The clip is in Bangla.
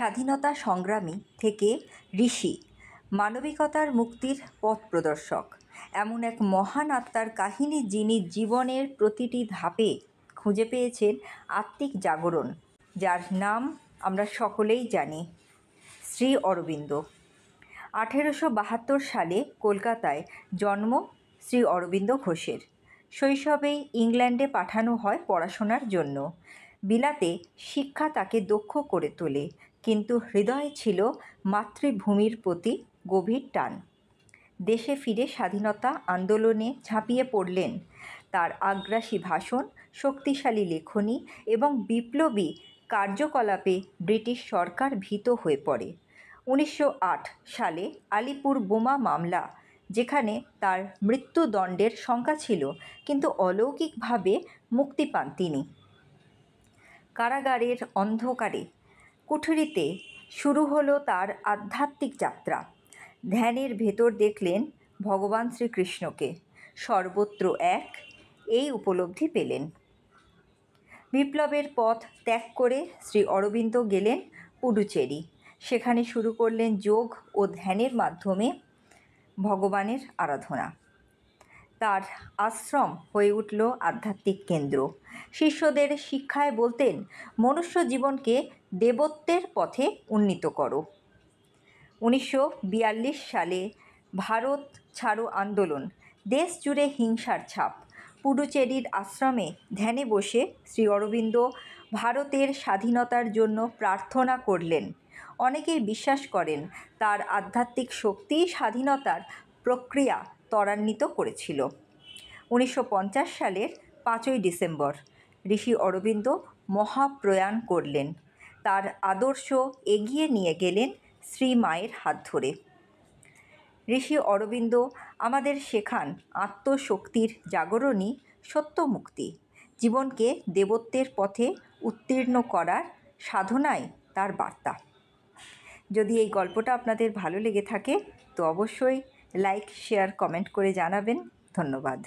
স্বাধীনতা সংগ্রামী থেকে ঋষি, মানবিকতার মুক্তির পথ প্রদর্শক, এমন এক মহান আত্মার কাহিনী যিনি জীবনের প্রতিটি ধাপে খুঁজে পেয়েছেন আত্মিক জাগরণ, যার নাম আমরা সকলেই জানি, শ্রী অরবিন্দ। 1872 সালে কলকাতায় জন্ম শ্রী অরবিন্দ ঘোষের। শৈশবেই ইংল্যান্ডে পাঠানো হয় পড়াশোনার জন্য। বিলাতে শিক্ষা তাকে দক্ষ করে তোলে, কিন্তু হৃদয়ে ছিল মাতৃভূমির প্রতি গভীর টান। দেশে ফিরে স্বাধীনতা আন্দোলনে ঝাঁপিয়ে পড়লেন। তার আগ্রাসী ভাষণ, শক্তিশালী লেখনী এবং বিপ্লবী কার্যকলাপে ব্রিটিশ সরকার ভীত হয়ে পড়ে। 1908 সালে আলিপুর বোমা মামলা, যেখানে তার মৃত্যুদণ্ডের শঙ্কা ছিল, কিন্তু অলৌকিকভাবে মুক্তি পান তিনি। কারাগারের অন্ধকারে কুঠুরিতে শুরু হলো তার আধ্যাত্মিক যাত্রা। ধ্যানের ভেতর দেখলেন ভগবান শ্রীকৃষ্ণকে, সর্বত্র এক, এই উপলব্ধি পেলেন। বিপ্লবের পথ ত্যাগ করে শ্রী অরবিন্দ গেলেন পুডুচেরি। সেখানে শুরু করলেন যোগ ও ধ্যানের মাধ্যমে ভগবানের আরাধনা। তার আশ্রম হয়ে উঠল আধ্যাত্মিক কেন্দ্র। শিষ্যদের শিক্ষায় বলতেন, মনুষ্য জীবনকে দেবত্বের পথে উন্নীত করো। 1942 সালে ভারত ছাড়ো আন্দোলন, দেশ জুড়ে হিংসার ছাপ। পুডুচেরির আশ্রমে ধ্যানে বসে শ্রী অরবিন্দ ভারতের স্বাধীনতার জন্য প্রার্থনা করলেন। অনেকেই বিশ্বাস করেন তার আধ্যাত্মিক শক্তিই স্বাধীনতার প্রক্রিয়া ত্বরান্বিত করেছিল। 1950 সালের 5ই ডিসেম্বর ঋষি অরবিন্দ মহাপ্রয়াণ করলেন। তার আদর্শ এগিয়ে নিয়ে গেলেন শ্রী মায়ের হাত ধরে। ঋষি অরবিন্দ আমাদের শেখান, আত্মশক্তির জাগরণই সত্য মুক্তি। জীবনকে দেবত্বের পথে উত্তীর্ণ করার সাধনাই তার বার্তা। যদি এই গল্পটা আপনাদের ভালো লেগে থাকে তো অবশ্যই লাইক, শেয়ার, কমেন্ট করে জানাবেন। ধন্যবাদ।